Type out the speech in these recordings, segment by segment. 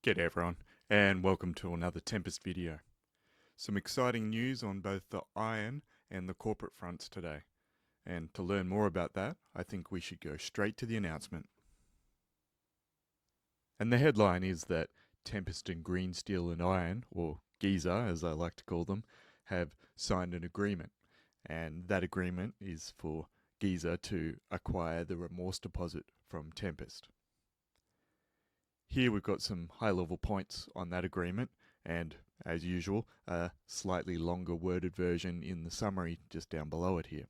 G'day everyone, and welcome to another Tempest video. Some exciting news on both the iron and the corporate fronts today. And to learn more about that, I think we should go straight to the announcement. And the headline is that Tempest and Green Steel and Iron, or GISA as I like to call them, have signed an agreement. And that agreement is for GISA to acquire the Remorse Deposit from Tempest. Here we've got some high-level points on that agreement, and as usual, a slightly longer worded version in the summary just down below it here.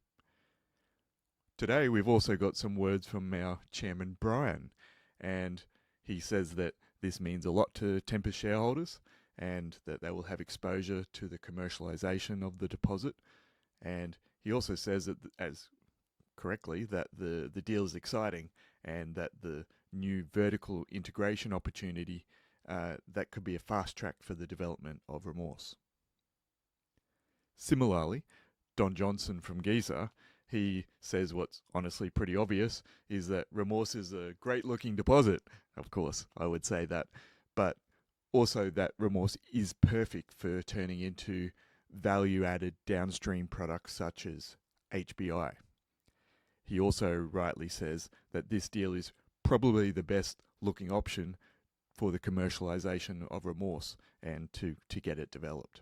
Today we've also got some words from our chairman Brian, and he says that this means a lot to Tempest shareholders and that they will have exposure to the commercialisation of the deposit. And he also says that, as correctly, that the deal is exciting and that the new vertical integration opportunity that could be a fast track for the development of Remorse. Similarly, Don Johnson from GISA, he says what's honestly pretty obvious is that Remorse is a great looking deposit. Of course, I would say that, but also that Remorse is perfect for turning into value added downstream products such as HBI. He also rightly says that this deal is probably the best looking option for the commercialization of Remorse and to get it developed.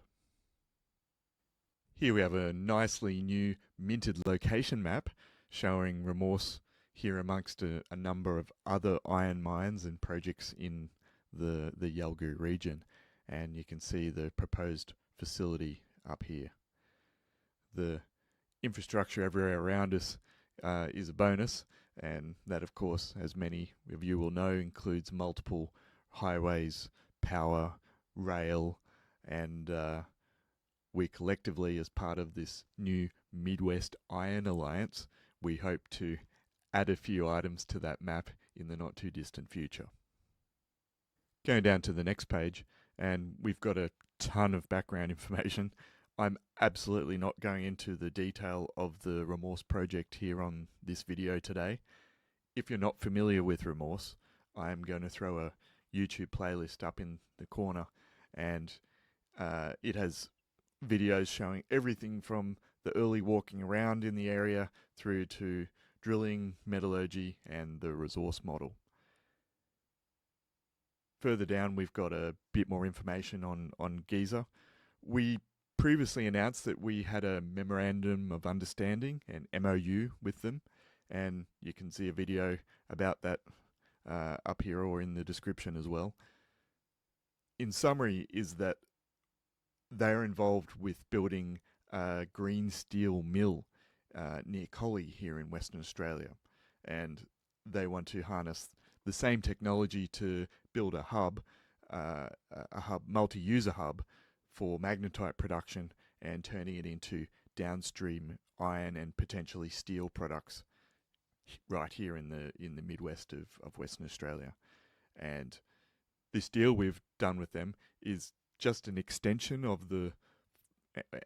Here we have a nicely new minted location map showing Remorse here amongst a number of other iron mines and projects in the Yalgoo region, and you can see the proposed facility up here. The infrastructure everywhere around us is a bonus, and that, of course, as many of you will know, includes multiple highways, power, rail, and we collectively, as part of this new Midwest Iron Alliance, we hope to add a few items to that map in the not too distant future. Going down to the next page, and we've got a ton of background information. I'm absolutely not going into the detail of the Remorse project here on this video today. If you're not familiar with Remorse, I'm going to throw a YouTube playlist up in the corner, and it has videos showing everything from the early walking around in the area through to drilling, metallurgy, and the resource model. Further down, we've got a bit more information on GISA. We previously announced that we had a Memorandum of Understanding, an MOU, with them, and you can see a video about that up here or in the description as well. In summary, is that they're involved with building a green steel mill near Collie here in Western Australia, and they want to harness the same technology to build a hub, multi-user hub for magnetite production and turning it into downstream iron and potentially steel products right here in the Midwest of Western Australia. And this deal we've done with them is just an extension of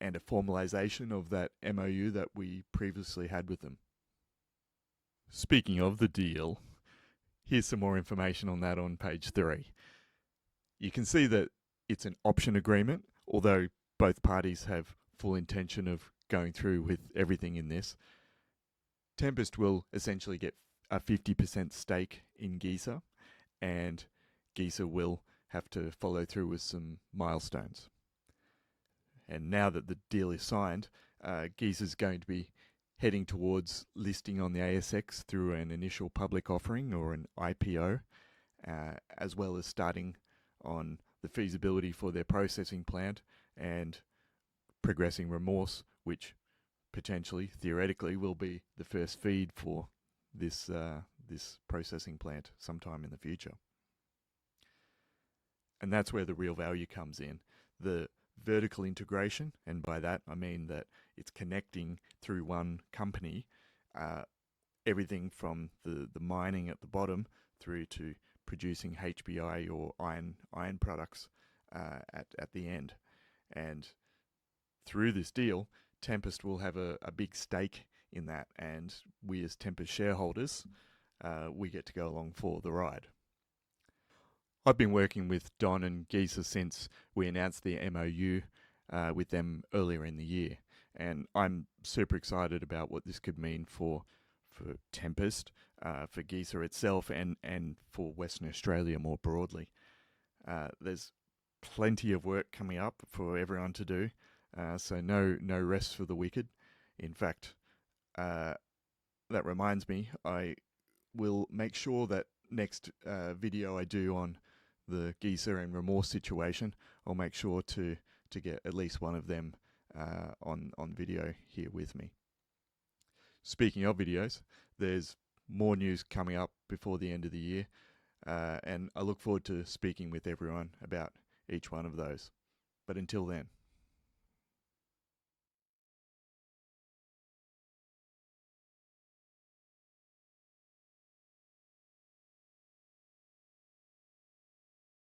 and a formalization of that MOU that we previously had with them. Speaking of the deal, here's some more information on that on page 3. You can see that it's an option agreement, although both parties have full intention of going through with everything in this. Tempest will essentially get a 50% stake in GISA, and GISA will have to follow through with some milestones. And now that the deal is signed, GISA is going to be heading towards listing on the ASX through an initial public offering or an IPO, as well as starting on the feasibility for their processing plant and progressing Remorse, which potentially, theoretically, will be the first feed for this processing plant sometime in the future. And that's where the real value comes in. The vertical integration, and by that I mean that it's connecting through one company everything from the mining at the bottom through to producing HBI or iron products at the end. And through this deal, Tempest will have a big stake in that, and we as Tempest shareholders, we get to go along for the ride. I've been working with Don and GISA since we announced the MOU with them earlier in the year, and I'm super excited about what this could mean for Tempest, for GISA itself, and for Western Australia more broadly. There's plenty of work coming up for everyone to do, so no rest for the wicked. In fact, that reminds me, I will make sure that next video I do on the GISA and Remorse situation, I'll make sure to get at least one of them on video here with me. Speaking of videos, there's more news coming up before the end of the year, and I look forward to speaking with everyone about each one of those. But until then,